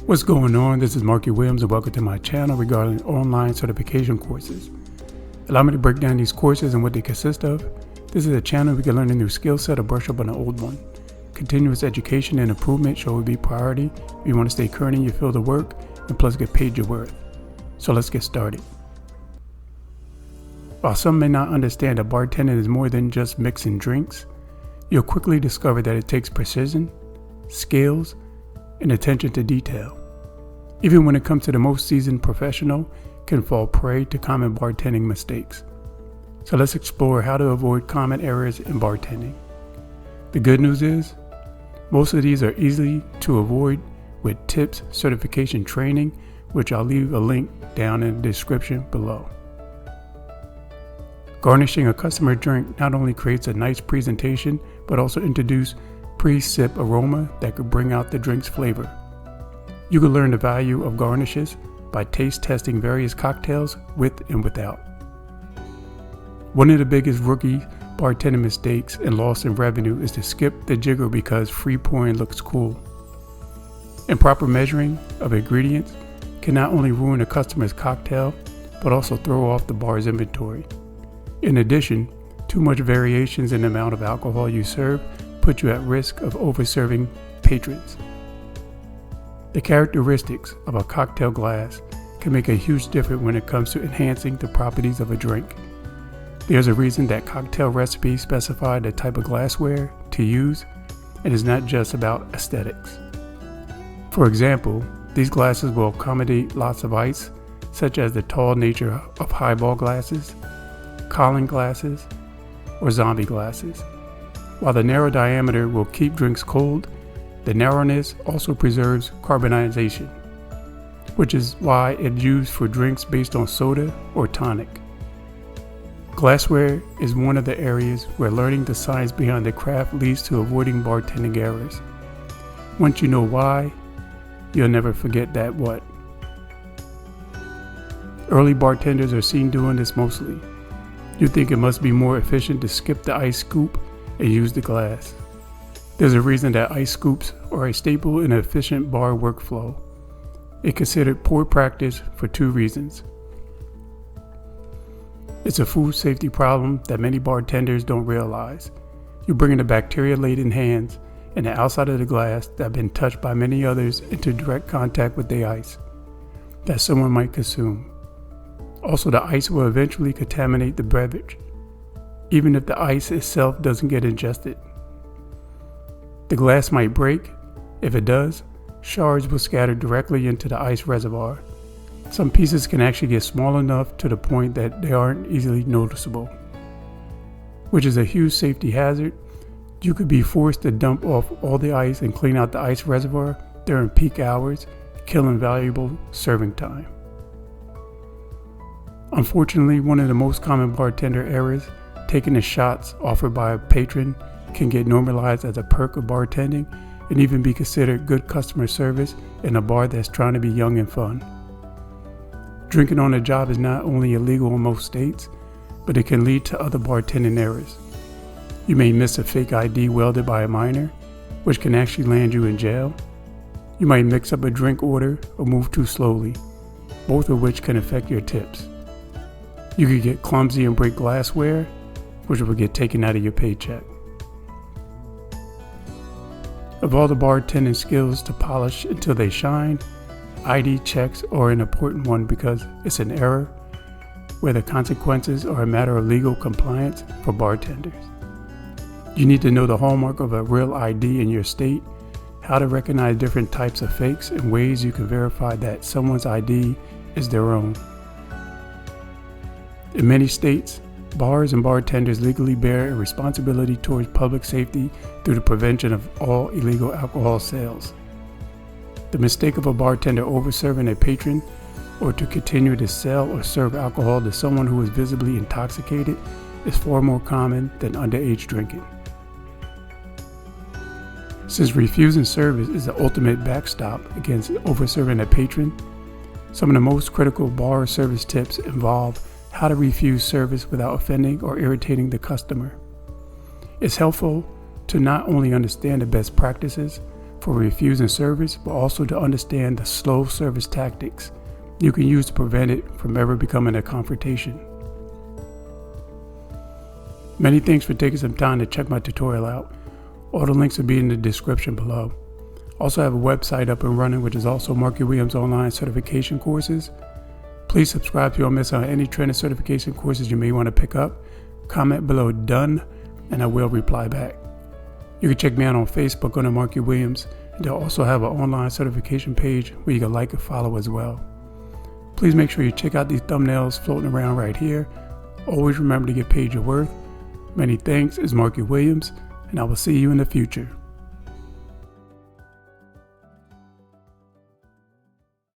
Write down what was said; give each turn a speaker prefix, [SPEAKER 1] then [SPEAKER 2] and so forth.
[SPEAKER 1] What's going on? This is Markie and welcome to my channel regarding online certification courses. Allow me to break down these courses and what they consist of. This is a channel we can learn a new skill set or brush up on an old one. Continuous education and improvement should always be priority if you want to stay current in your field of work and plus get paid your worth. So let's get started. While some may not understand that bartending is more than just mixing drinks, you'll quickly discover that it takes precision, skills, and attention to detail. Even when it comes to the most seasoned professional, can fall prey to common bartending mistakes. So let's explore how to avoid common errors in bartending. The good news is, most of these are easy to avoid with tips, certification training, which I'll leave a link down in the description below. Garnishing a customer drink not only creates a nice presentation, but also introduce pre-sip aroma that could bring out the drink's flavor. You can learn the value of garnishes by taste testing various cocktails with and without. One of the biggest rookie bartending mistakes and loss in revenue is to skip the jigger because free pouring looks cool. Improper measuring of ingredients can not only ruin a customer's cocktail, but also throw off the bar's inventory. In addition, too much variations in the amount of alcohol you serve put you at risk of overserving patrons. The characteristics of a cocktail glass can make a huge difference when it comes to enhancing the properties of a drink. There's a reason that cocktail recipes specify the type of glassware to use, and it's not just about aesthetics. For example, these glasses will accommodate lots of ice, such as the tall nature of highball glasses, Colin glasses, or zombie glasses. While the narrow diameter will keep drinks cold, the narrowness also preserves carbonization, which is why it's used for drinks based on soda or tonic. Glassware is one of the areas where learning the science behind the craft leads to avoiding bartending errors. Once you know why, you'll never forget that what. Early bartenders are seen doing this mostly. You think it must be more efficient to skip the ice scoop and use the glass. There's a reason that ice scoops are a staple in an efficient bar workflow. It's considered poor practice for two reasons. It's a food safety problem that many bartenders don't realize. You bring in the bacteria-laden hands and the outside of the glass that have been touched by many others into direct contact with the ice that someone might consume. Also, the ice will eventually contaminate the beverage, even if the ice itself doesn't get ingested. The glass might break. If it does, shards will scatter directly into the ice reservoir. Some pieces can actually get small enough to the point that they aren't easily noticeable, which is a huge safety hazard. You could be forced to dump off all the ice and clean out the ice reservoir during peak hours, killing valuable serving time. Unfortunately, one of the most common bartender errors, taking the shots offered by a patron, can get normalized as a perk of bartending and even be considered good customer service in a bar that's trying to be young and fun. Drinking on the job is not only illegal in most states, but it can lead to other bartending errors. You may miss a fake ID welded by a minor, which can actually land you in jail. You might mix up a drink order or move too slowly, both of which can affect your tips. You could get clumsy and break glassware, which will get taken out of your paycheck. Of all the bartending skills to polish until they shine, ID checks are an important one because it's an error where the consequences are a matter of legal compliance for bartenders. You need to know the hallmark of a real ID in your state, how to recognize different types of fakes, and ways you can verify that someone's ID is their own. In many states, bars and bartenders legally bear a responsibility towards public safety through the prevention of all illegal alcohol sales. The mistake of a bartender overserving a patron or to continue to sell or serve alcohol to someone who is visibly intoxicated is far more common than underage drinking. Since refusing service is the ultimate backstop against overserving a patron, some of the most critical bar service tips involve how to refuse service without offending or irritating the customer. It's helpful to not only understand the best practices, for refusing service, but also to understand the slow service tactics you can use to prevent it from ever becoming a confrontation. Many thanks for taking some time to check my tutorial out. All the links will be in the description below. Also have a website up and running, which is also Markie Williams Online Certification Courses. Please subscribe so you don't miss out on any training certification courses you may want to pick up. Comment below "done" and I will reply back. You can check me out on Facebook under Markie Williams, and they'll also have an online certification page where you can like and follow as well. Please make sure you check out these thumbnails floating around right here. Always remember to get paid your worth. Many thanks, is Markie Williams, and I will see you in the future.